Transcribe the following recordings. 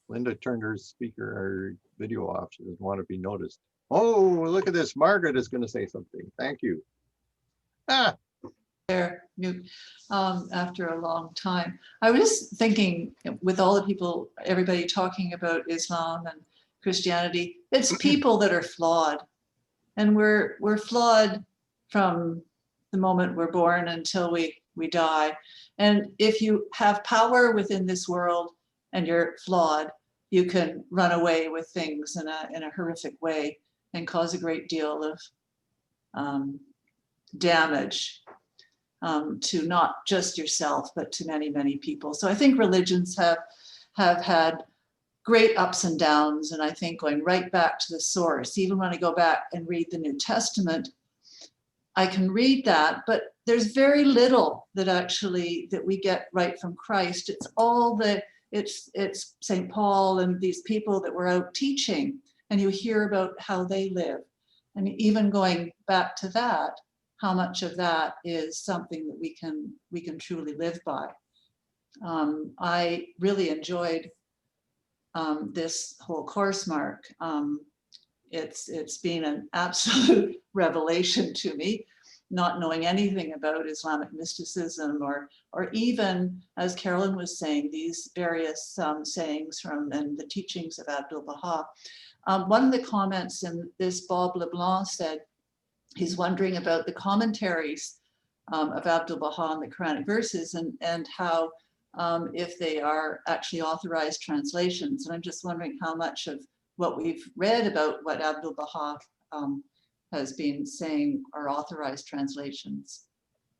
Linda turned her speaker or video off. She doesn't want to be noticed. Oh, look at this. Margaret is going to say something. Thank you. Ah, There, after a long time. I was just thinking, with all the people, everybody talking about Islam and Christianity, it's people that are flawed, and we're flawed from the moment we're born until we die. And if you have power within this world and you're flawed, you can run away with things in a horrific way and cause a great deal of damage to not just yourself, but to many, many people. So I think religions have had great ups and downs. And I think going right back to the source, even when I go back and read the New Testament, I can read that, but there's very little that we get right from Christ. It's all it's St. Paul and these people that were out teaching, and you hear about how they live. And even going back to that, how much of that is something that we can truly live by. I really enjoyed this whole course, Mark. It's been an absolute revelation to me, not knowing anything about Islamic mysticism or even, as Carolyn was saying, these various sayings from and the teachings of Abdu'l-Baha. One of the comments in this, Bob LeBlanc said, he's wondering about the commentaries of Abdu'l-Baha on the Quranic verses and how if they are actually authorized translations. And I'm just wondering how much of what we've read about what Abdu'l-Baha has been saying are authorized translations.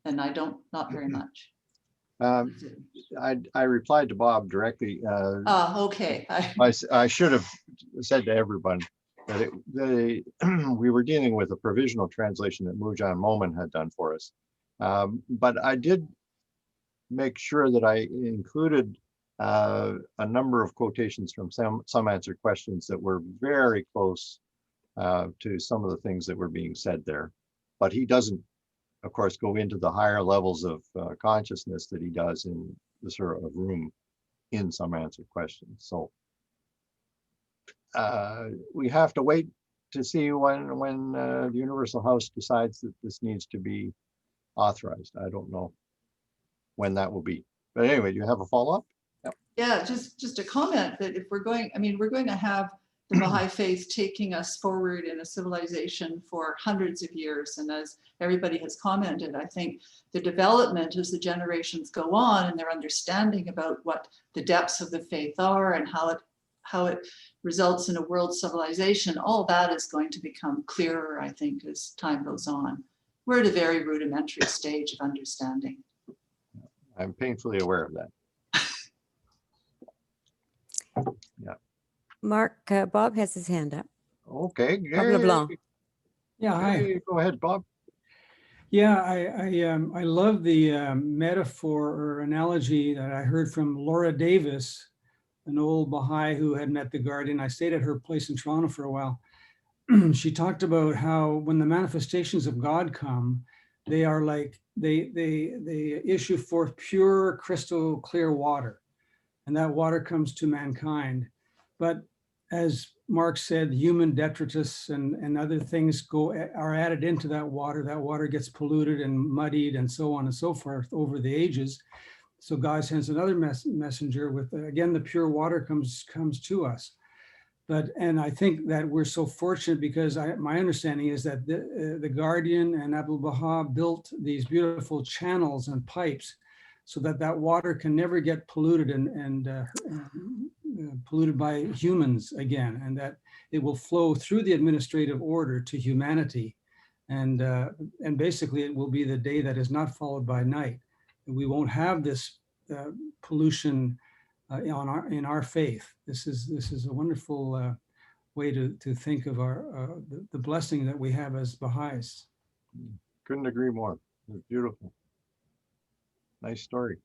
And not very much. I replied to Bob directly. Okay. I should have said to everyone that we were dealing with a provisional translation that Mujan Momin had done for us. But I did make sure that I included a number of quotations from some answered questions that were very close to some of the things that were being said there. But he doesn't, of course, go into the higher levels of consciousness that he does in the sort of room in some answered questions. So we have to wait to see when the Universal House decides that this needs to be authorized. I don't know when that will be. But anyway, do you have a follow-up? Yep. Yeah, just a comment that if we're going to have the Baha'i faith taking us forward in a civilization for hundreds of years. And as everybody has commented, I think the development as the generations go on and their understanding about what the depths of the faith are and how it results in a world civilization, all that is going to become clearer, I think, as time goes on. We're at a very rudimentary stage of understanding. I'm painfully aware of that. Yeah. Mark, Bob has his hand up. Okay. Bob LeBlanc. Yeah, hi. Hey, go ahead, Bob. Yeah, I love the metaphor or analogy that I heard from Laura Davis, an old Baha'i who had met the Guardian. I stayed at her place in Toronto for a while. She talked about how when the manifestations of God come, they are like, they issue forth pure crystal clear water, and that water comes to mankind. But as Mark said, human detritus and other things are added into that water gets polluted and muddied and so on and so forth over the ages. So God sends another messenger with, again, the pure water comes to us. And I think that we're so fortunate because my understanding is that the Guardian and Abdu'l-Baha built these beautiful channels and pipes so that water can never get polluted and polluted by humans again, and that it will flow through the administrative order to humanity. And basically it will be the day that is not followed by night. We won't have this pollution in our faith. This is a wonderful way to think of the blessing that we have as Baha'is. Couldn't agree more. It's beautiful. Nice story.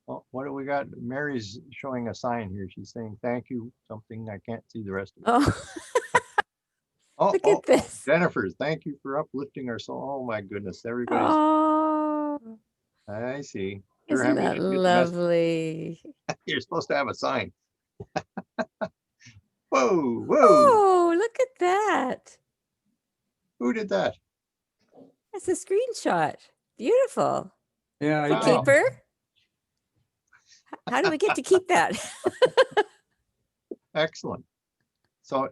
Oh, what do we got? Mary's showing a sign here. She's saying thank you, something. I can't see the rest of it. Oh, look at this. Jennifer, thank you for uplifting our soul. Oh my goodness, everybody. Oh. I see. You're Isn't having that to do the message. lovely? You're supposed to have a sign. Whoa, whoa. Oh, look at that. Who did that? That's a screenshot. Beautiful. Yeah. The Wow. keeper. How do we get to keep that? Excellent. So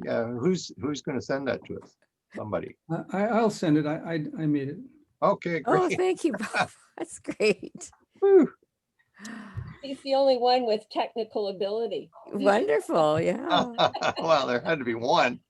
who's going to send that to us? Somebody. I'll send it. I made it. Okay, Oh, great. thank you, Bob. That's great. Whew. He's the only one with technical ability. Wonderful. Yeah. Well, there had to be one.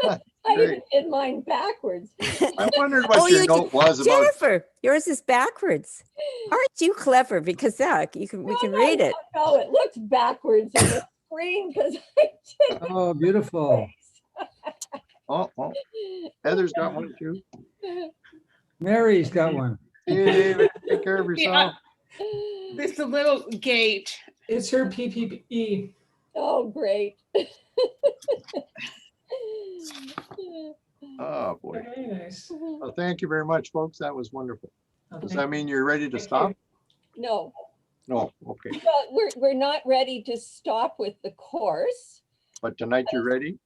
I Great. even did mine backwards. I wondered what Oh, your you note was about. Jennifer, yours is backwards. Aren't you clever? Because that we can read it. No, it looks backwards on the screen because I did. Oh, beautiful. Oh, Heather's got one too. Mary's got one. See you, David. Take care of yourself. There's a little gate. It's her PPE. Oh, great. Oh, boy. Very nice. Well, thank you very much, folks. That was wonderful. Does that mean you're ready to stop? No, No, okay. but we're not ready to stop with the course. But tonight you're ready?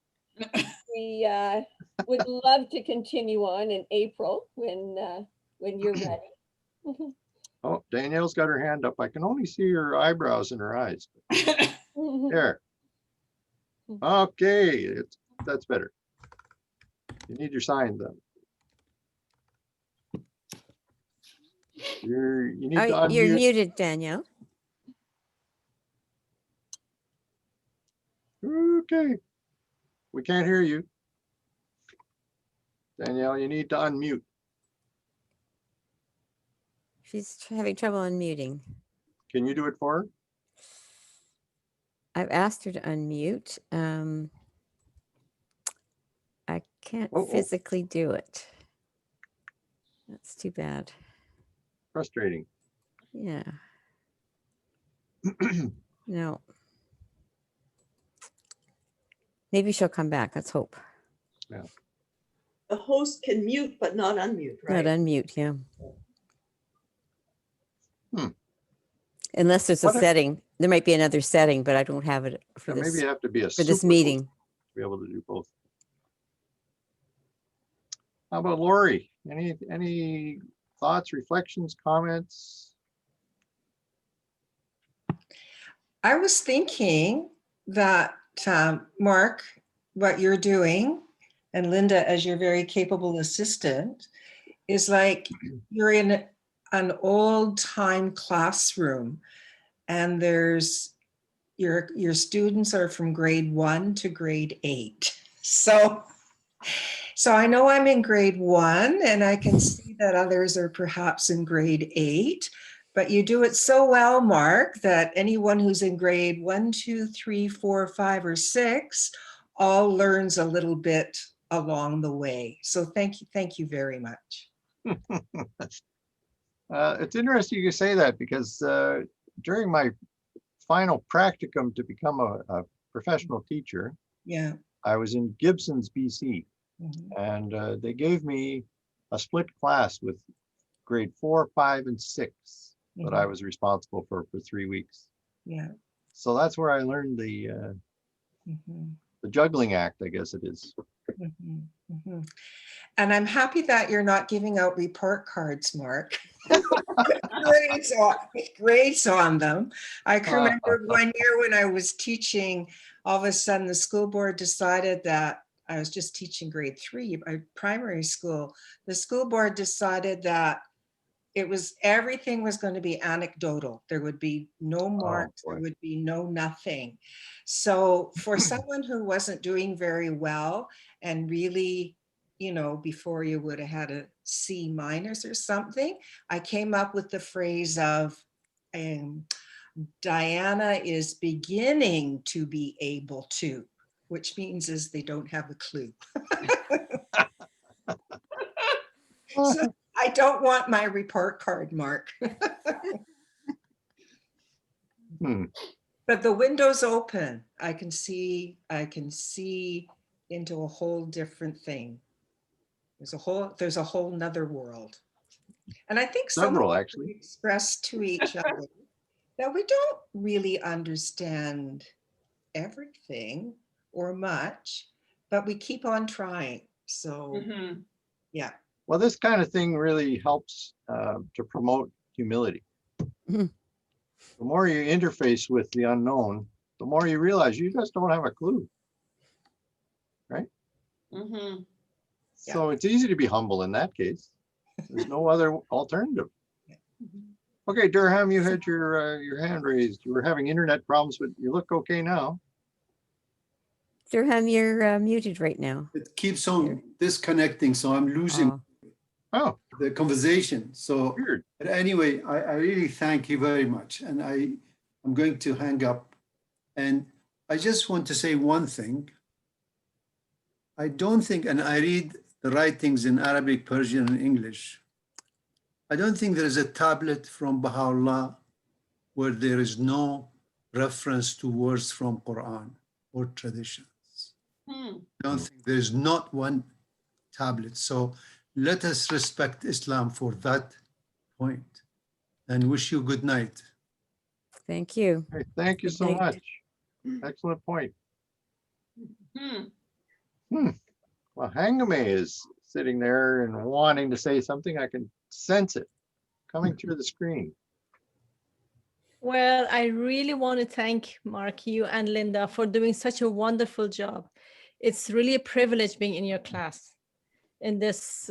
We would love to continue on in April when you're ready. Oh, Danielle's got her hand up. I can only see her eyebrows and her eyes. There. Okay, that's better. You need your sign though. You need to Oh, you're unmute. muted, Danielle. Okay. We can't hear you. Danielle, you need to unmute. She's having trouble unmuting. Can you do it for her? I've asked her to unmute. I can't Oh. physically do it. That's too bad. Frustrating. Yeah. No. Maybe she'll come back. Let's hope. The host can mute but not unmute, right? Not unmute, yeah. Hmm. Unless there's a What if- setting. There might be another setting, but I don't have it for Yeah, this, maybe you have to be a for this super host meeting. to be able to do both. How about Lori? Any thoughts, reflections, comments? I was thinking that, Mark, what you're doing, and Linda, as your very capable assistant, is like you're in an old time classroom and there's your students are from grade 1 to grade 8. So I know I'm in grade 1 and I can see that others are perhaps in grade 8, but you do it so well, Mark, that anyone who's in grade 1, 2, 3, 4, 5, or 6 all learns a little bit along the way. So thank you very much. It's interesting you say that because during my final practicum to become a professional teacher, Yeah. I was in Gibson's, BC, Mhm. and they gave me a split class with grade 4, 5, and 6 that I was responsible for 3 weeks. Yeah. So that's where I learned the Mhm. juggling act, I guess it is. Mhm. Mhm. And I'm happy that you're not giving out report cards, Mark. Grades on them. I can remember one year when I was teaching, all of a sudden the school board decided that I was just teaching grade 3, primary school. The school board decided that everything was going to be anecdotal. There would be no marks, there would be no nothing. So for someone who wasn't doing very well and really, before you would have had a C- or something, I came up with the phrase of Diana is beginning to be able to, which means is they don't have a clue. So I don't want my report card, Mark. But the window's open. I can see into a whole different thing. There's a whole nother world. And I think Several, someone actually. expressed to each other that we don't really understand everything or much, but we keep on trying. So, Mhm. yeah. Well, this kind of thing really helps to promote humility. Mhm. The more you interface with the unknown, the more you realize you just don't have a clue. Mhm. Yeah. So it's easy to be humble in that case. There's no other alternative. Mhm. Okay, Durham, you had your hand raised. You were having internet problems, but you look okay now. Durham, you're muted right now. It keeps on disconnecting, so I'm losing Oh, Oh, the conversation. So weird. but anyway, I really thank you very much. And I'm going to hang up. And I just want to say one thing. I don't think, and I read the writings in Arabic, Persian, and English. I don't think there is a tablet from Baha'u'llah where there is no reference to words from Quran or traditions. Hmm. I don't think there is not one tablet. So let us respect Islam for that point and wish you good night. thank you. Hey, thank you Good so night. much. Excellent point. Hmm. Well, Hangame is sitting there and wanting to say something. I can sense it coming through the screen. Well, I really want to thank Mark, you and Linda for doing such a wonderful job. It's really a privilege being in your class. In this,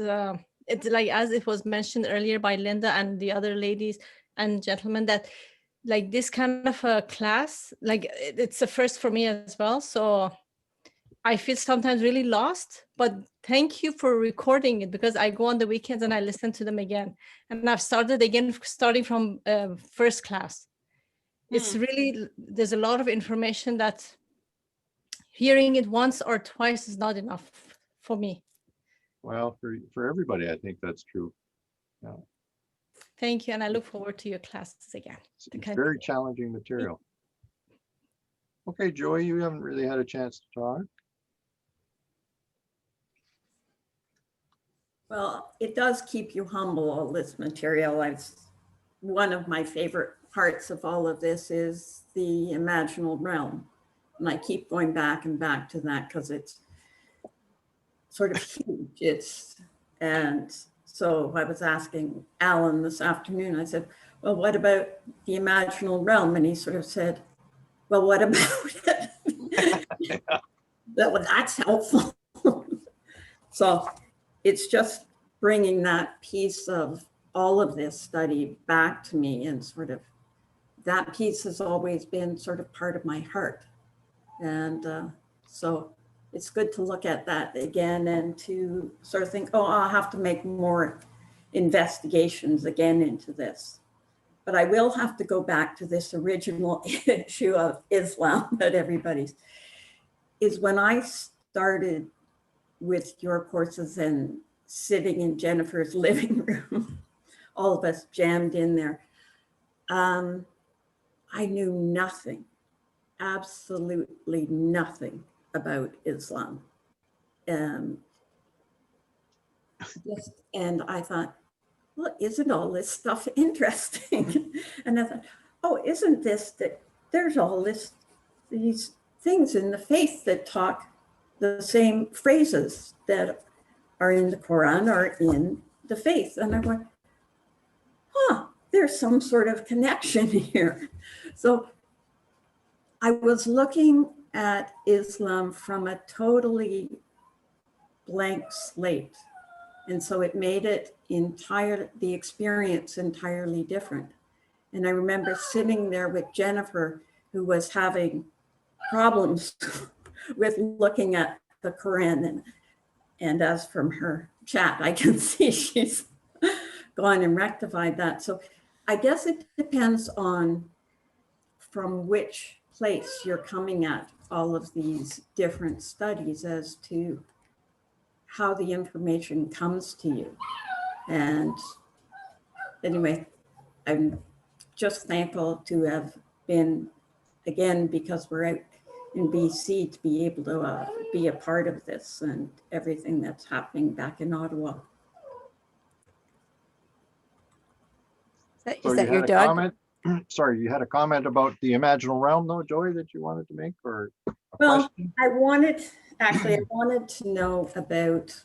it's like as it was mentioned earlier by Linda and the other ladies and gentlemen, that like this kind of a class, like it's a first for me as well. So I feel sometimes really lost, but thank you for recording it, because I go on the weekends and I listen to them again. And I've started again, starting from first class. It's really, there's a lot of information that hearing it once or twice is not enough for me. Well, for everybody, I think that's true. Yeah. Thank you. And I look forward to your classes again. It's to it's very continue. challenging material. Okay, Joy, you haven't really had a chance to talk. Well, it does keep you humble, all this material. One of my favorite parts of all of this is the imaginal realm. And I keep going back and back to that because it's sort of huge. And so I was asking Alan this afternoon, I said, well, what about the imaginal realm? And he sort of said, well, what about it? That's helpful. So it's just bringing that piece of all of this study back to me, and sort of that piece has always been sort of part of my heart. And so it's good to look at that again and to sort of think, oh, I'll have to make more investigations again into this. But I will have to go back to this original issue of Islam that everybody's, is when I started with your courses and sitting in Jennifer's living room, all of us jammed in there. I knew nothing, absolutely nothing about Islam. And I thought, well, isn't all this stuff interesting? And I thought, oh, isn't this that there's all these things in the faith that talk the same phrases that are in the Quran or in the faith. And I went, there's some sort of connection here. So I was looking at Islam from a totally blank slate. And so it made it the experience entirely different. And I remember sitting there with Jennifer, who was having problems with looking at the Quran. And as from her chat, I can see she's gone and rectified that. So I guess it depends on from which place you're coming at all of these different studies as to how the information comes to you. And anyway, I'm just thankful to have been, again, because we're out in BC, to be able to be a part of this and everything that's happening back in Ottawa. So Is you that your had a dog? comment? Sorry, you had a comment about the imaginal realm though, Joy, that you wanted to make, or a Well, question? I wanted to know about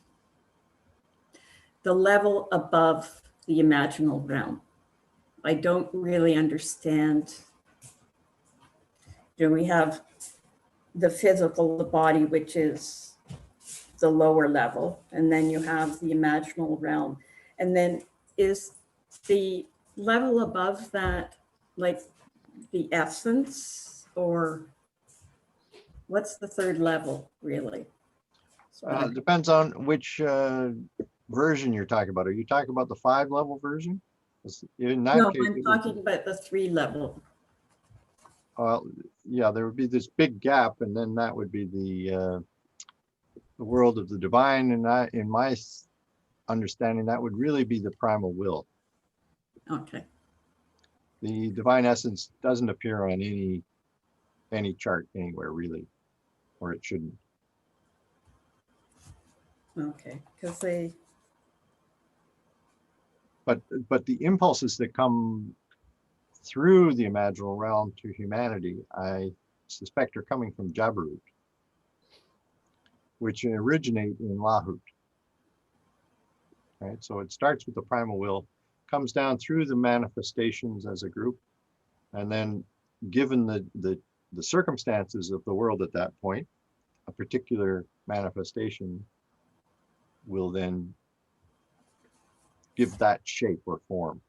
the level above the imaginal realm. I don't really understand. We have the physical, the body, which is the lower level, and then you have the imaginal realm. And then is the level above that like the essence, or what's the third level really? It depends on which version you're talking about. Are you talking about the 5-level version? In that No, case, I'm it would be- talking about the 3 level. yeah, there would be this big gap, and then that would be the world of the divine. And that, in my understanding, that would really be the primal will. Okay. The divine essence doesn't appear on any chart anywhere really, or it shouldn't. Okay, because they, But the impulses that come through the imaginal realm to humanity, I suspect are coming from Jabarut, which originate in Lahut. Right, so it starts with the primal will, comes down through the manifestations as a group, and then given the circumstances of the world at that point, a particular manifestation will then give that shape or form.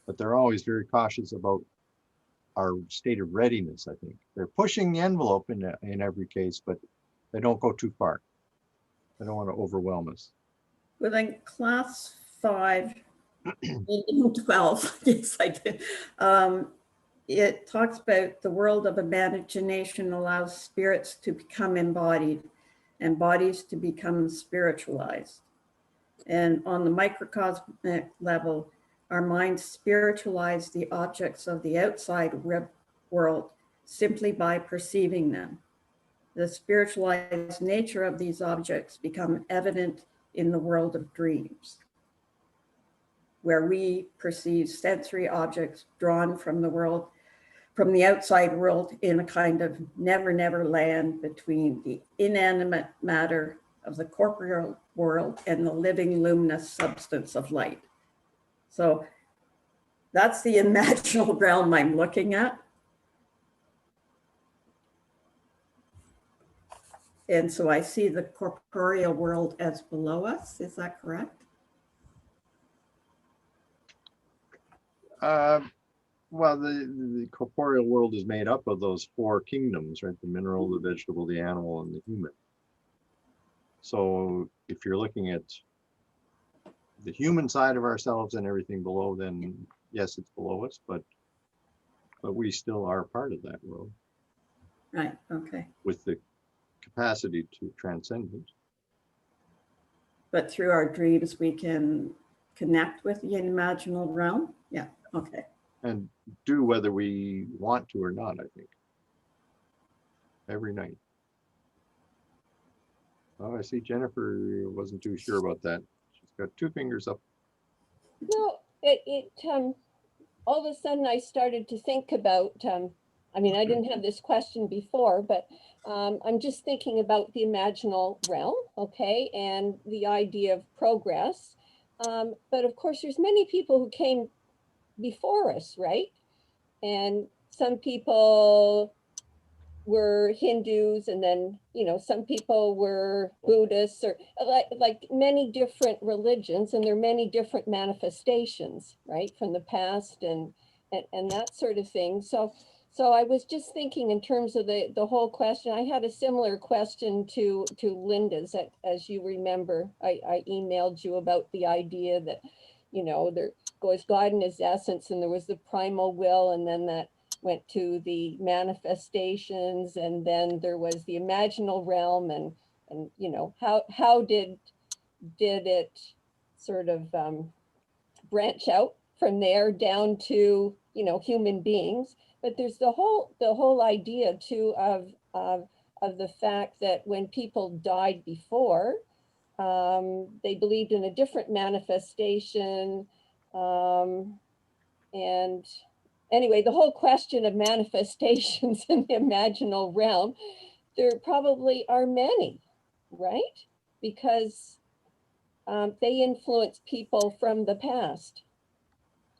But they're always very cautious about our state of readiness, I think. They're pushing the envelope in every case, but they don't go too far. They don't want to overwhelm us. within class 5, in 12, yes, I did. It talks about the world of imagination allows spirits to become embodied and bodies to become spiritualized. And on the microcosmic level, our minds spiritualize the objects of the outside world simply by perceiving them. The spiritualized nature of these objects become evident in the world of dreams, where we perceive sensory objects drawn from the world, from the outside world, in a kind of never land between the inanimate matter of the corporeal world and the living luminous substance of light. So that's the imaginal realm I'm looking at. And so I see the corporeal world as below us. Is that correct? Well, the corporeal world is made up of those 4 kingdoms, right? The mineral, the vegetable, the animal, and the human. So if you're looking at the human side of ourselves and everything below, then yes, it's below us, but we still are part of that world. Right, okay. With the capacity to transcend it. But through our dreams, we can connect with the imaginal realm? Yeah, okay. And do whether we want to or not, I think. Every night. Oh, I see Jennifer wasn't too sure about that. She's got 2 fingers up. No, all of a sudden I started to think about, I mean, I didn't have this question before, but I'm just thinking about the imaginal realm, okay, and the idea of progress. But of course, there's many people who came before us, right? And some people were Hindus, and then, you know, some people were Buddhists, or like many different religions, and there are many different manifestations, right, from the past and that sort of thing. So I was just thinking in terms of the whole question. I had a similar question to Linda's. As you remember, I emailed you about the idea that, you know, there goes God in his essence, and there was the primal will, and then that went to the manifestations, and then there was the imaginal realm, and you know, how did it sort of branch out from there down to, you know, human beings. But there's the whole idea too of the fact that when people died before, they believed in a different manifestation, And anyway, the whole question of manifestations in the imaginal realm, there probably are many, right? Because they influence people from the past.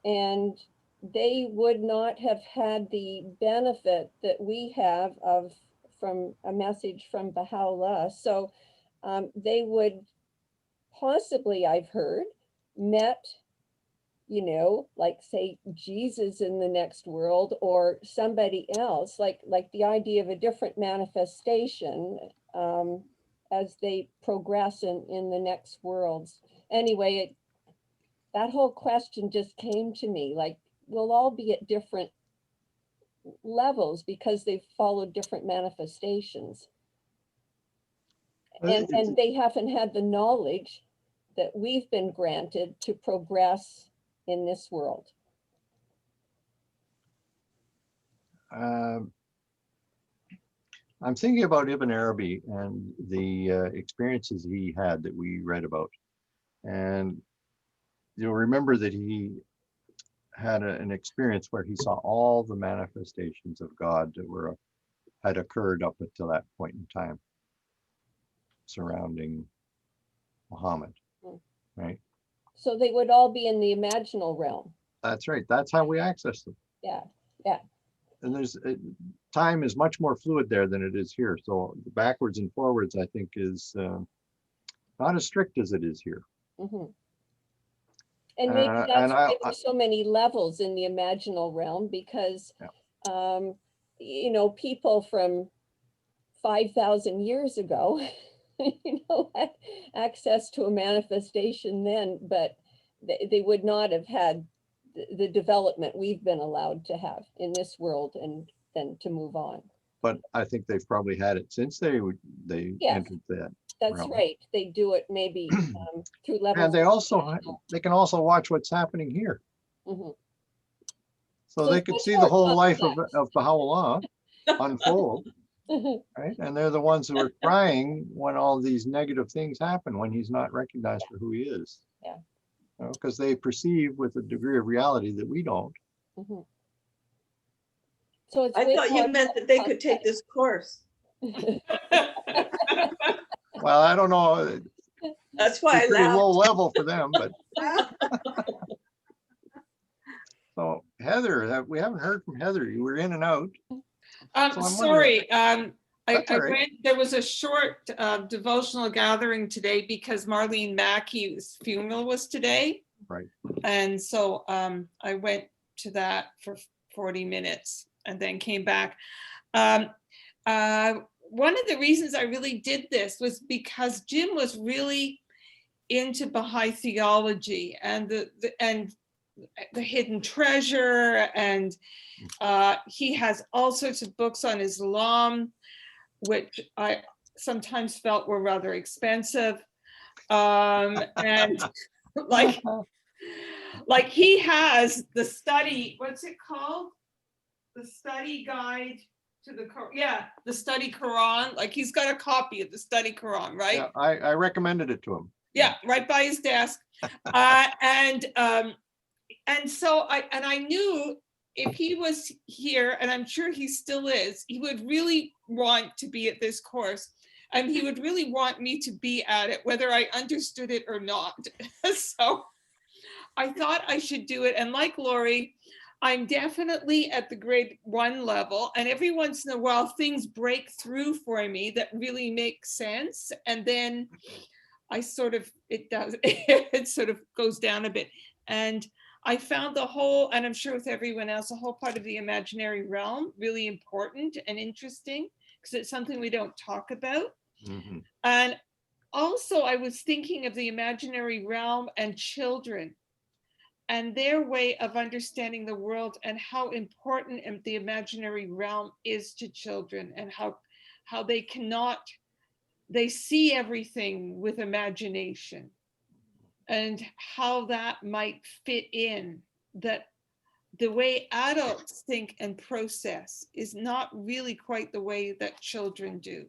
And they would not have had the benefit that we have of from a message from Baha'u'llah. So they would possibly, I've heard, met, you know, like say Jesus in the next world or somebody else, like the idea of a different manifestation as they progress in the next worlds. Anyway, that whole question just came to me, like we'll all be at different levels because they've followed different manifestations. And they haven't had the knowledge that we've been granted to progress in this world. I'm thinking about Ibn Arabi and the experiences he had that we read about. And you'll remember that he had an experience where he saw all the manifestations of God that had occurred up until that point in time surrounding Muhammad, right? So they would all be in the imaginal realm. That's right. That's how we access them. Yeah, yeah. And time is much more fluid there than it is here. So the backwards and forwards, I think, is not as strict as it is here. Mm-hmm. And maybe that's why there's so many levels in the imaginal realm, because, you know, people from 5,000 years ago, you know, had access to a manifestation then, but they would not have had the development we've been allowed to have in this world and then to move on. But I think they've probably had it since they entered that. That's realm. right. They do it maybe through levels. And they can also watch what's happening here. Mm-hmm. So they could see the whole life of Baha'u'llah unfold, right? And they're the ones who are crying when all these negative things happen, when he's not recognized for who he is. Yeah. Because they perceive with a degree of reality that we don't. Mm-hmm. So I thought you meant that they could take this course. Well, I don't know. That's why I pretty laughed. low level for them, but. So Heather, we haven't heard from Heather. You were in and out. Sorry. I right. went, there was a short devotional gathering today because Marlene Mackey's funeral was today. Right. And so I went to that for 40 minutes and then came back. One of the reasons I really did this was because Jim was really into Baha'i theology and the hidden treasure, and he has all sorts of books on Islam, which I sometimes felt were rather expensive, and like he has the study, what's it called? The study guide to the study Quran. Like he's got a copy of the study Quran, right? Yeah, I recommended it to him. Yeah, right by his desk. And so I knew if he was here, and I'm sure he still is, he would really want to be at this course, and he would really want me to be at it, whether I understood it or not. So I thought I should do it. And like Lori, I'm definitely at the grade 1 level, and every once in a while things break through for me that really make sense, and then it sort of goes down a bit. And I found the whole, and I'm sure with everyone else, the whole part of the imaginary realm really important and interesting because it's something we don't talk about. Mm-hmm. And also I was thinking of the imaginary realm and children and their way of understanding the world and how important the imaginary realm is to children, and how they see everything with imagination, and how that might fit in, that the way adults think and process is not really quite the way that children do.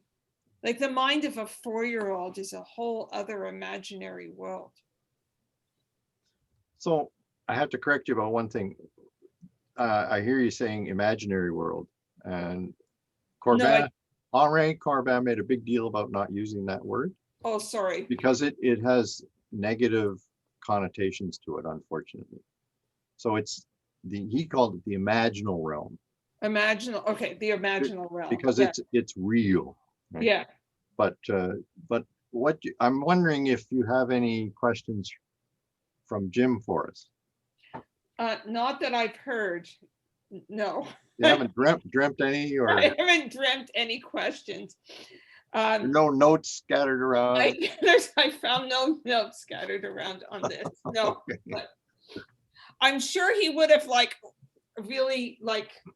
Like the mind of a 4-year-old is a whole other imaginary world. So I have to correct you about one thing. I hear you saying imaginary world, and Corbin, Henri Corbin made a big deal about not using that word Oh, sorry. because it has negative connotations to it, unfortunately. So he called it the imaginal realm Imaginal, okay, the imaginal realm. because Yeah. it's real. Right? Yeah. But I'm wondering if you have any questions from Jim for us. Not that I've heard. No. You haven't dreamt any, or I haven't dreamt any questions. no notes scattered around? I found no notes scattered around on this. No. Okay. But I'm sure he would have really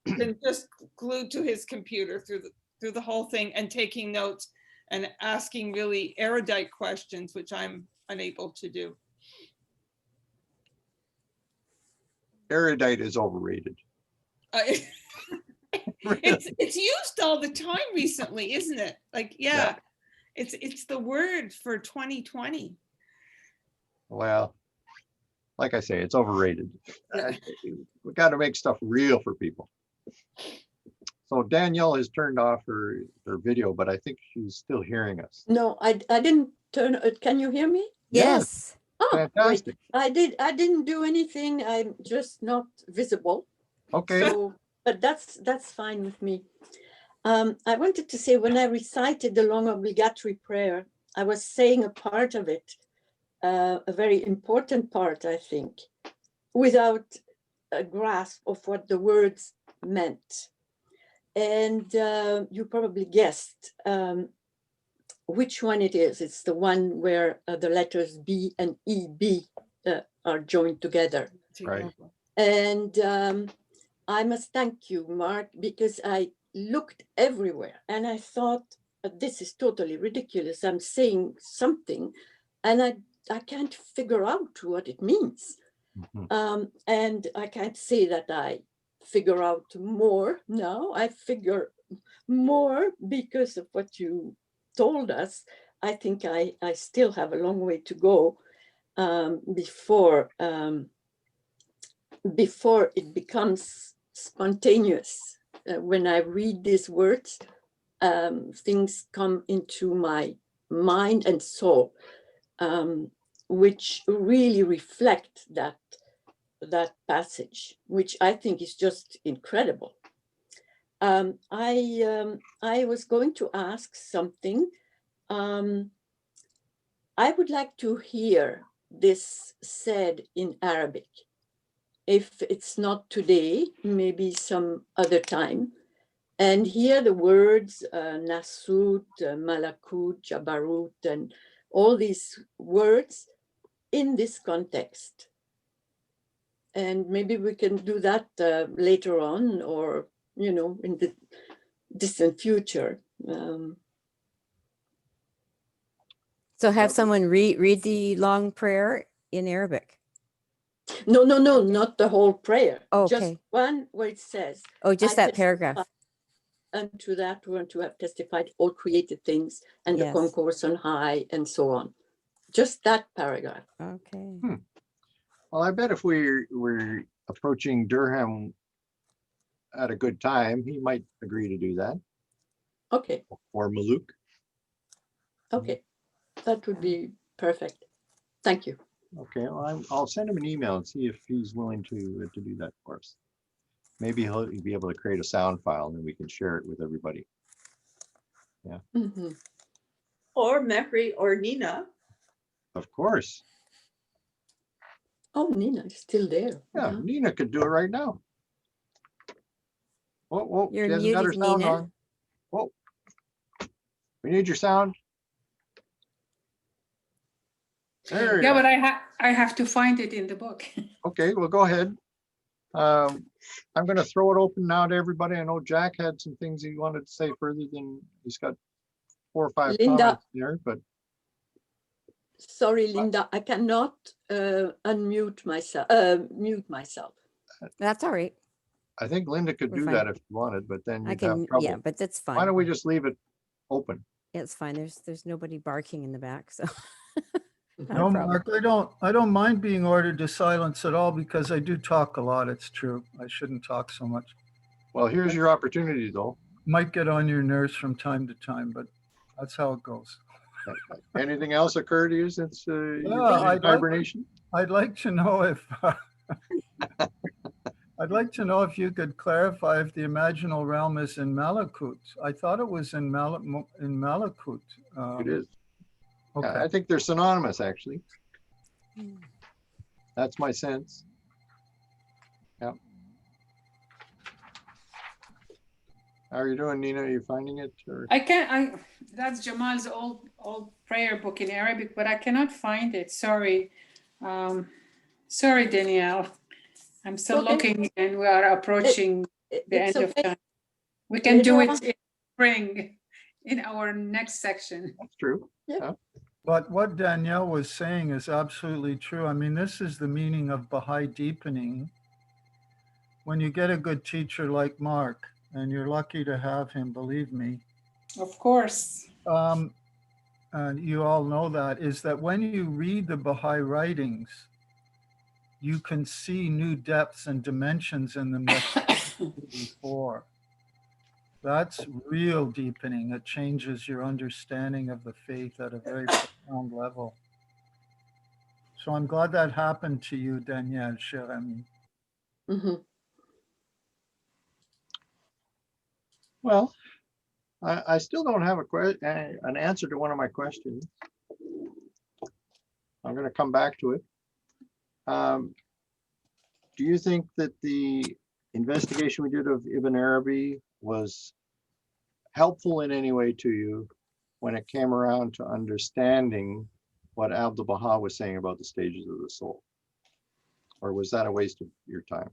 been just glued to his computer through the whole thing and taking notes and asking really erudite questions, which I'm unable to do. Erudite is overrated. It's used all the time recently, isn't it? Yeah. It's the word for 2020. Well, like I say, it's overrated. Yeah. We got to make stuff real for people. So Danielle has turned off her video, but I think she's still hearing us. No, I didn't turn. Can you hear me? Yes. Oh, Fantastic. great. I didn't do anything. I'm just not visible. Okay. So, but that's fine with me. I wanted to say, when I recited the long obligatory prayer, I was saying a part of it, a very important part, I think, without a grasp of what the words meant. And you probably guessed which one it is. It's the one where the letters B and EB are joined together. Right. And I must thank you, Mark, because I looked everywhere and I thought, this is totally ridiculous. I'm saying something and I can't figure out what it means. Mm-hmm. And I can't say that I figure out more now. I figure more because of what you told us. I think I still have a long way to go before it becomes spontaneous. When I read these words, things come into my mind and soul, which really reflect that passage, which I think is just incredible. I was going to ask something. I would like to hear this said in Arabic. If it's not today, maybe some other time, and hear the words Nasut, Malakut, Jabarut, and all these words in this context. And maybe we can do that later on, or, in the distant future. So have someone read the long prayer in Arabic. No, not the whole prayer. Okay. Just one where it says. Oh, just that paragraph. And to that one to have testified all created things and the concourse on high and so on. Just that paragraph. Okay. Well, I bet if we're approaching Durham at a good time, he might agree to do that. Okay. Or Maluk. Okay. That would be perfect. Thank you. Okay, well, I'll send him an email and see if he's willing to do that for us. Maybe he'll be able to create a sound file and then we can share it with everybody. Yeah. Mm-hmm. Or Mehri or Nina. Of course. Oh, Nina is still there. Yeah, Nina could do it right now. Whoa, You're she hasn't got her muted, sound Nina. on. Whoa. We need your sound. There Yeah, but I have to find it in the book. Okay, well, go ahead. I'm going to throw it open now to everybody. I know Jack had some things he wanted to say further than he's got 4 or 5 Linda. comments there, but Sorry, Linda, I cannot unmute myself, mute myself. That's all right. I think Linda could We're do fine. that if you wanted, but then I you'd have can, trouble. yeah, but that's fine. Why don't we just leave it open? Yeah, it's fine. There's nobody barking in the back, so. Not a No, problem. Mark, I don't mind being ordered to silence at all because I do talk a lot. It's true. I shouldn't talk so much. Well, here's your opportunity though. Might get on your nerves from time to time, but that's how it goes. Anything else occur to you since you've been I'd in hibernation? I'd like to know if I'd like to know if you could clarify if the imaginal realm is in Malakut. I thought it was in Malakut. It is. Yeah, Okay. I think they're synonymous, actually. That's my sense. Yeah. How are you doing, Nina? Are you finding it? Or? That's Jamal's old prayer book in Arabic, but I cannot find it. Sorry. Sorry, Danielle. I'm still Okay. looking and we are approaching the end of okay. time. We can do Later it in spring in our next section. That's true. Yeah. Yeah. But what Danielle was saying is absolutely true. I mean, this is the meaning of Baha'i deepening. When you get a good teacher like Mark, and you're lucky to have him, believe me. Of course. And you all know that, is that when you read the Baha'i writings, you can see new depths and dimensions in them that before. That's real deepening. It changes your understanding of the faith at a very profound level. So I'm glad that happened to you, Danielle, cher ami. Mm-hmm. Well, I still don't have an answer to one of my questions. I'm going to come back to it. Do you think that the investigation we did of Ibn Arabi was helpful in any way to you when it came around to understanding what Abdu'l-Baha was saying about the stages of the soul? Or was that a waste of your time?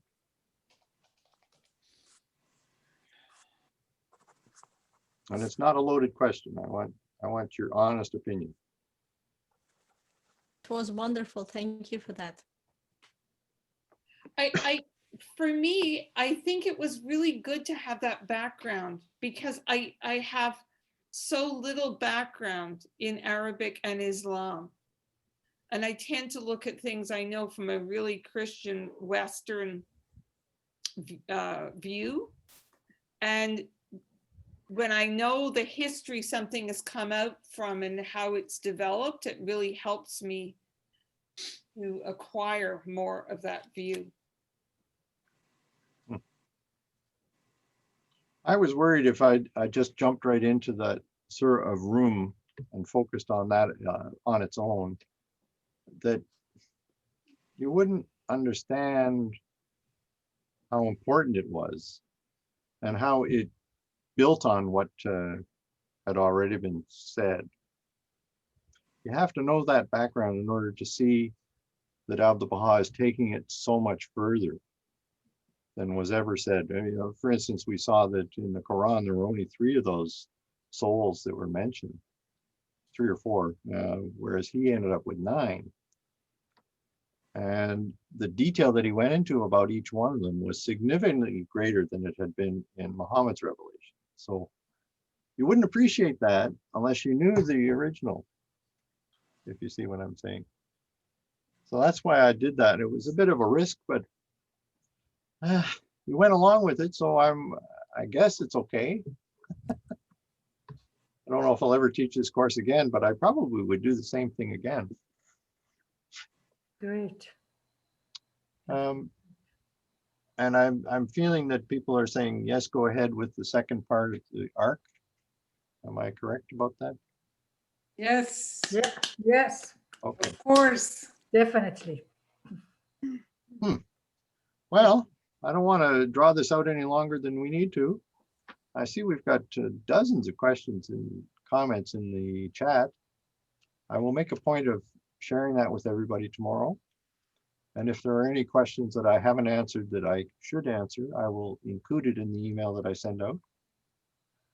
And it's not a loaded question. I want your honest opinion. It was wonderful. Thank you for that. For me, I think it was really good to have that background because I have so little background in Arabic and Islam. And I tend to look at things I know from a really Christian Western view. And when I know the history something has come out from and how it's developed, it really helps me to acquire more of that view. I was worried if I just jumped right into that Surah of Rum and focused on that on its own, that you wouldn't understand how important it was and how it built on what had already been said. You have to know that background in order to see that Abdu'l-Baha is taking it so much further than was ever said. You know, for instance, we saw that in the Quran, there were only 3 of those souls that were mentioned, 3 or 4, whereas he ended up with 9. And the detail that he went into about each one of them was significantly greater than it had been in Muhammad's revelation. So you wouldn't appreciate that unless you knew the original, if you see what I'm saying. So that's why I did that. It was a bit of a risk, but you went along with it, so I guess it's okay. I don't know if I'll ever teach this course again, but I probably would do the same thing again. Great. And I'm feeling that people are saying, yes, go ahead with the second part of the arc. Am I correct about that? Yes. Yeah. Yes. Okay. Of course. Definitely. Well, I don't want to draw this out any longer than we need to. I see we've got dozens of questions and comments in the chat. I will make a point of sharing that with everybody tomorrow. And if there are any questions that I haven't answered that I should answer, I will include it in the email that I send out.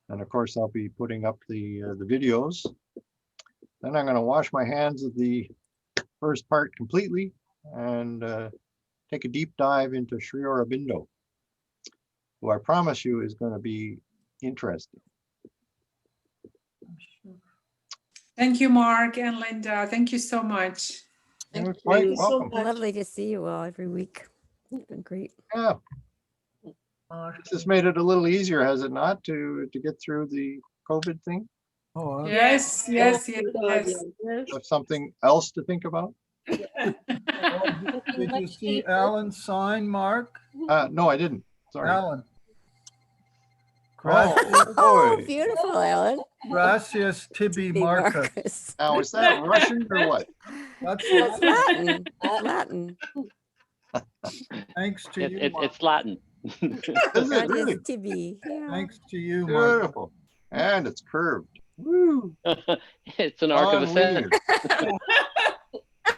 And of course, I'll be putting up the videos. Then I'm going to wash my hands of the first part completely and take a deep dive into Sri Aurobindo, who I promise you is going to be interesting. Thank you, Mark and Linda. Thank you so much. You're Thank quite you so welcome. much. Lovely to see you all every week. It's been great. Yeah. This has made it a little easier, has it not, to get through the COVID thing? Oh, Yes, yes, yes, God, yes. yeah. Have something else to think about? did you see Alan's sign, Mark? No, I didn't. Sorry. Alan. Oh, Oh, boy. beautiful, Ellen. Gracias tibi Be Marcus. Marcus. Now, is that Russian or what? That's It's Latin. Latin. It's Latin. Thanks to you, Mark. It's Latin. Is it Gratias really? tibi. Yeah. Thanks to you, Mark. Beautiful. And it's curved. Woo. It's an Arc of Ascent. Unbelievable.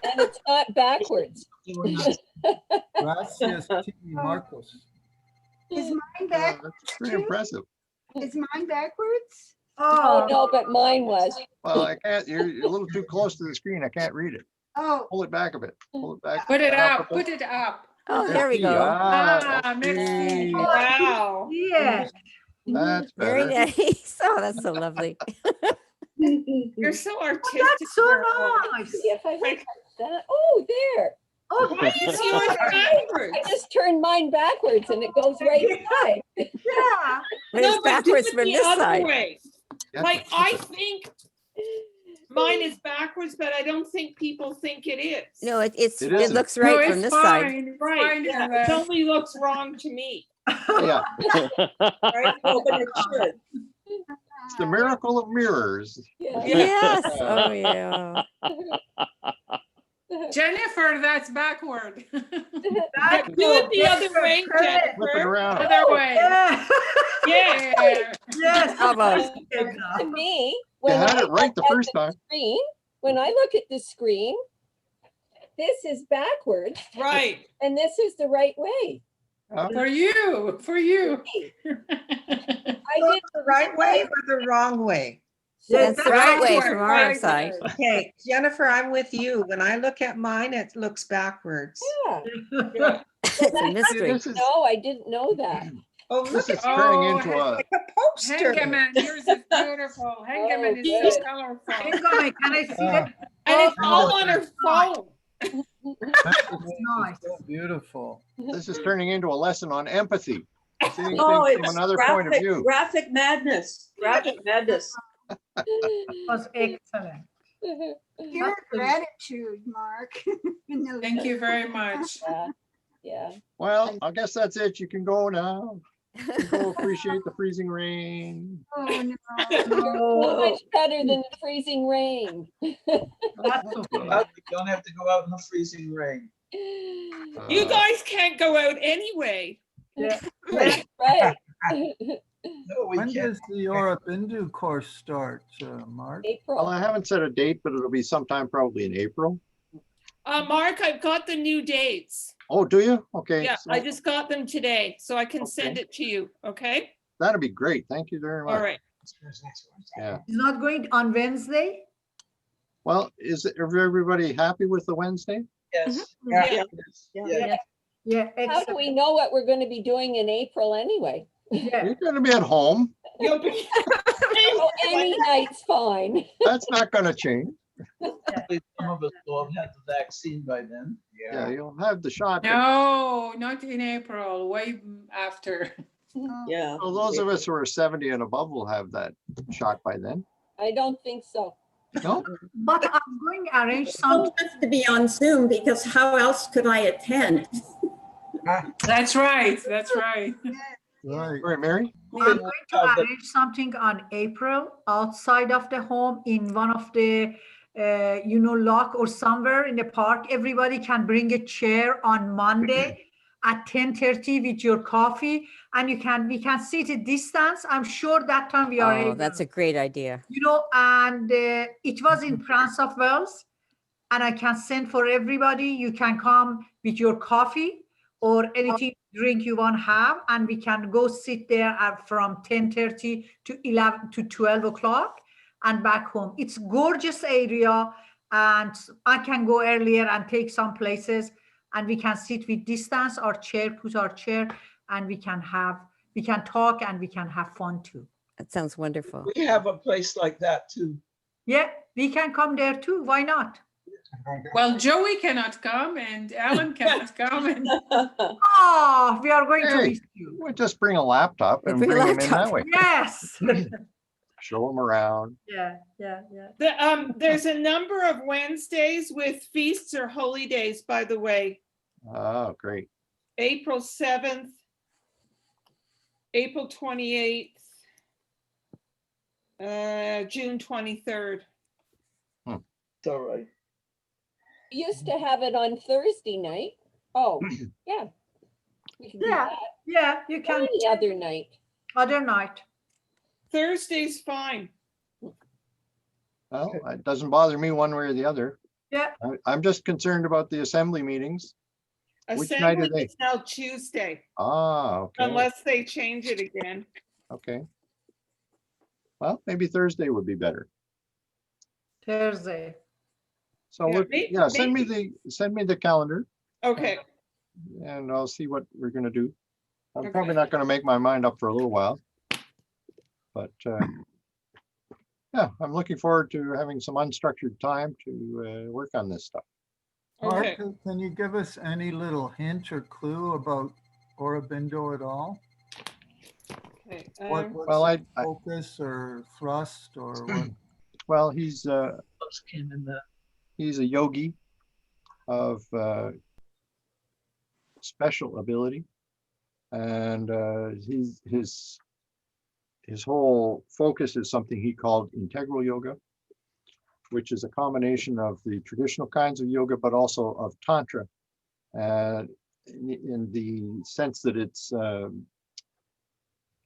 And it's not backwards. Gracias tibi Marcus. Is mine Yeah, back? that's pretty impressive. Is mine backwards? Oh, Oh, no, but mine was. Well, I can't, you're a little too close to the screen. I can't read it. oh, Pull it back a bit. Pull it back. Put it down up, a bit. put it up. Oh, there we go. Ah, merci. Wow. yeah. That's Very better. nice. Oh, that's so lovely. You're so artistic. That's so Carol. nice. See if I can that. Oh, there. Oh, Why is yours backwards? I just turned mine backwards and it goes right side. yeah. But No, it's but do backwards it from the this other side. way. Yeah. Like, I think mine is backwards, but I don't think people think it is. No, It it isn't. looks No, right it's from this side. fine. It's Right, fine, yeah, Ellen. it only looks wrong to me. Yeah, Right? No, but it should. it's the miracle of mirrors. Yeah. Yes. Oh, yeah. Jennifer, that's backward. Do it the other way, Flip it Jennifer. around. Other way. Yeah. Yeah. Yes. Almost. To me, You when had I it right look the at first time. screen, when I look at the screen, this is backwards Right. and this is the right way. For you, for you. I Go did the right way or the wrong way? That's the right way Backward, from our right side. way. Okay, Jennifer, I'm with you. When I look at mine, it looks backwards. Yeah. It's a mystery. This is, No, I didn't know that. Oh, this look is at turning Oh, into a, like a poster. Hengeman, yours is beautiful. Hengeman is good. so colorful. Can I see it? And it's all on her phone. Nice. So beautiful. this is turning into a lesson on empathy. Seeing Oh, things from it's another point of graphic, view. graphic madness. Graphic madness. Was excellent. Your gratitude, Mark. Thank you very much. Yeah. Yeah. Well, I guess that's it. You can go now. You can go appreciate the freezing rain. Oh, no. So much better than the freezing rain. That's okay. We don't have to go out in the freezing rain. You guys can't go out anyway. Yeah. Right. No, we When can't. does the Aurobindo course start, Mark? Well, April. I haven't set a date, but it'll be sometime probably in April. Mark, I've got the new dates. Oh, do you? Okay. Yeah, so I just got them today, so I can send Okay. it to you, okay? that'd be great. Thank you very much. All right. Yeah. It's not going on Wednesday? Well, is everybody happy with the Wednesday? Yes. Yeah. Yeah. Yeah, How do excellent. we know what we're going to be doing in April anyway? Yeah. You're going to be at home. You'll be. Oh, any night's fine. That's not going to change. Some of us will have had the vaccine by then. Yeah, you'll have the shot. but- No, not in April, way after. Yeah. So those of us who are 70 and above will have that shot by then. I don't think so. No? But I'm going to arrange I some. don't have to be on Zoom because how else could I attend? That's right, that's right. Right. All right, Mary? I'm going to arrange something on April outside of the home in one of the, lock or somewhere in the park. Everybody can bring a chair on Monday at 10:30 with your coffee, and we can sit at distance. I'm sure that time we are Oh, able. that's a great idea. And it was in Prince of Wales, and I can send for everybody. You can come with your coffee or anything drink you want to have, and we can go sit there from 10:30 to 11 to 12 o'clock and back home. It's gorgeous area, and I can go earlier and take some places, and we can sit with distance, put our chair, and we can talk and we can have fun too. That sounds wonderful. We have a place like that too. Yeah, We can come there too. Why not? Well, Joey cannot come and Alan cannot come. And Oh, we are going to Hey, miss you. we'll just bring a laptop and Bring a bring them in laptop. that way. Yes. Show them around. Yeah, yeah, yeah. There's a number of Wednesdays with feasts or holy days, by the way. Oh, great. April 7th, April 28th, June 23rd. It's all right. Used to have it on Thursday night. Oh, yeah. We can do Yeah, that. yeah, you can. Any other night. Other night. Thursday's fine. Well, it doesn't bother me one way or the other. Yeah. I'm just concerned about the assembly meetings. Which night are Assembly they? is now Tuesday, Ah, okay, unless they change it again. okay. Well, maybe Thursday would be better. Thursday. So Yeah, look, yeah, send me maybe. the calendar Okay, and I'll see what we're gonna do. I'm probably Okay. not gonna make my mind up for a little while. But yeah, I'm looking forward to having some unstructured time to work on this stuff. Mark, okay. can you give us any little hint or clue about Aurobindo at all? Okay. What's Well, the focus or thrust or what? Well, he's Books came in the he's a yogi of special ability, and his whole focus is something he called integral yoga, which is a combination of the traditional kinds of yoga, but also of tantra, in the sense that it's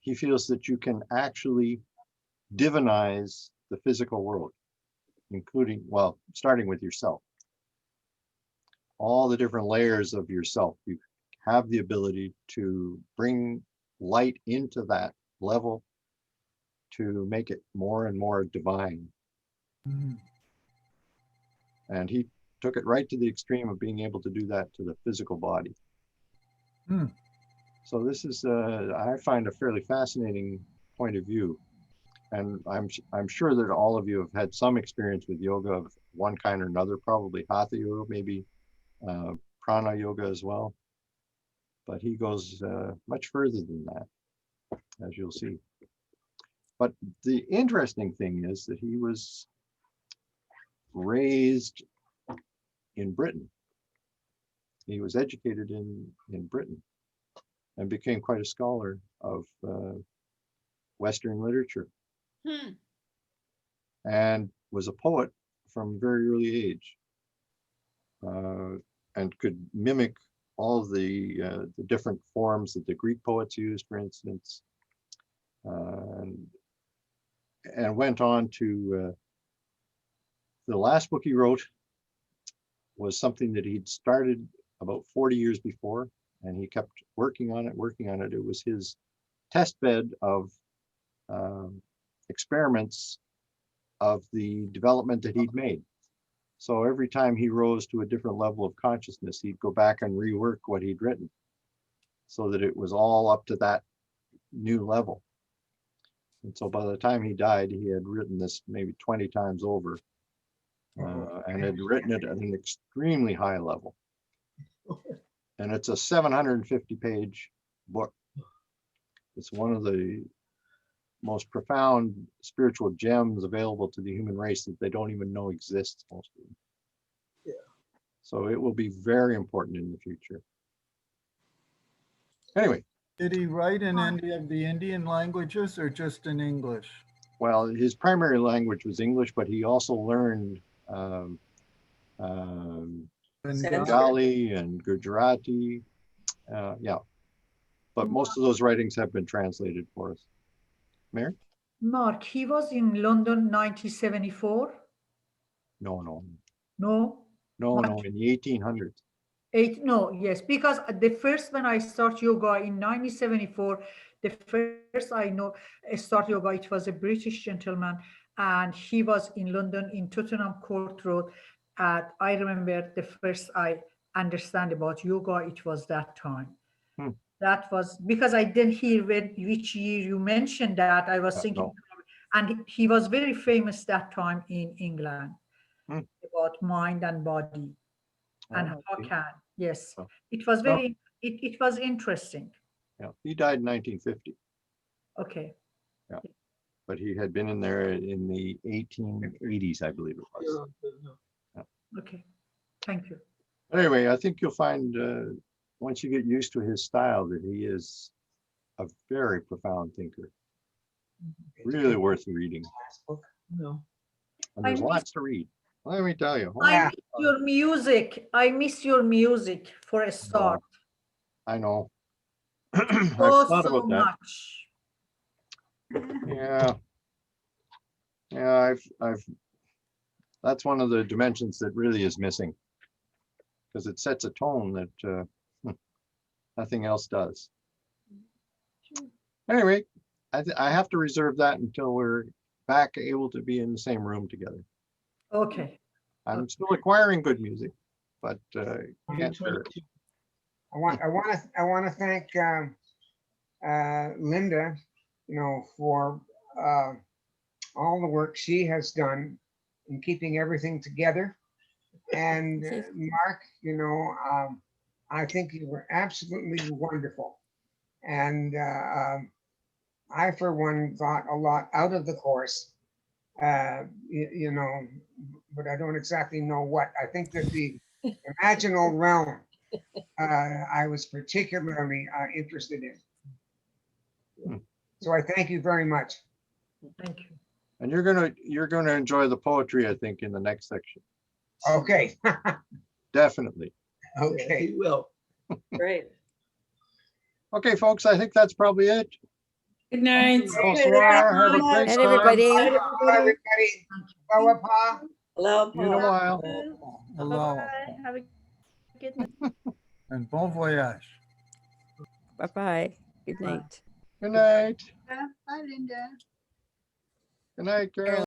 he feels that you can actually divinize the physical world, including, well, starting with yourself. All the different layers of yourself, you have the ability to bring light into that level to make it more and more divine. Mhm. And he took it right to the extreme of being able to do that to the physical body. Hmm. So this is, I find, a fairly fascinating point of view. And I'm sure that all of you have had some experience with yoga of one kind or another, probably hatha yoga, maybe prana yoga as well. But he goes much further than that, as you'll see. But the interesting thing is that he was raised in Britain. He was educated in Britain and became quite a scholar of Western literature, and was a poet from a very early age, and could mimic all the different forms that the Greek poets used, for instance, and went on to the last book he wrote was something that he'd started about 40 years before, and he kept working on it. It was his test bed of experiments of the development that he'd made. So every time he rose to a different level of consciousness, he'd go back and rework what he'd written so that it was all up to that new level. And so by the time he died, he had written this maybe 20 times over, and had written it at an extremely high level. And it's a 750-page book. It's one of the most profound spiritual gems available to the human race that they don't even know exists, most of them. Yeah. So it will be very important in the future. Anyway. Did he write in any of the Indian languages or just in English? Well, his primary language was English, but he also learned Bengali and Gujarati. Yeah, but most of those writings have been translated for us. Mary? Mark, he was in London 1974. No, in the 1800s. No, yes, because the first when I start yoga in 1974, the first I start yoga, it was a British gentleman, and he was in London in Tottenham Court Road. I remember the first I understand about yoga, it was that time. That was because I didn't hear which year you mentioned that. I was thinking, And he was very famous that time in England Hmm. about mind and body and Oh, how okay. can. Yes, Oh. it was it was interesting. Yeah, he died in 1950, Okay. but he had been in there in the 1880s, I believe it was. Okay. Thank you. Anyway, I think you'll find once you get used to his style that he is a very profound thinker. Really worth reading. No. And there's lots to read. Let me tell you. I miss your music. I miss your music for a start. I know. I've So, thought so about that. much. Yeah. Yeah, I've that's one of the dimensions that really is missing. Because it sets a tone that nothing else does. Anyway, I have to reserve that until we're back able to be in the same room together. Okay. I'm still acquiring good music, but can't share it. I want to thank Linda, for all the work she has done in keeping everything together. And Mark, I think you were absolutely wonderful. And I, for one, got a lot out of the course, but I don't exactly know what. I think that the imaginal realm I was particularly interested in. So I thank you very much. Thank you. And you're gonna enjoy the poetry, I think, in the next section. Okay. Definitely. Okay. He will. Great. Okay, folks, I think that's probably it. Good night. Bonsoir. Have a great And time. everybody. Everybody. Aloha. Hello. See you in a while. Hello, Have a good night. and bon voyage. Bye-bye. Good night. Good night. Bye, Linda. Good night, Carol.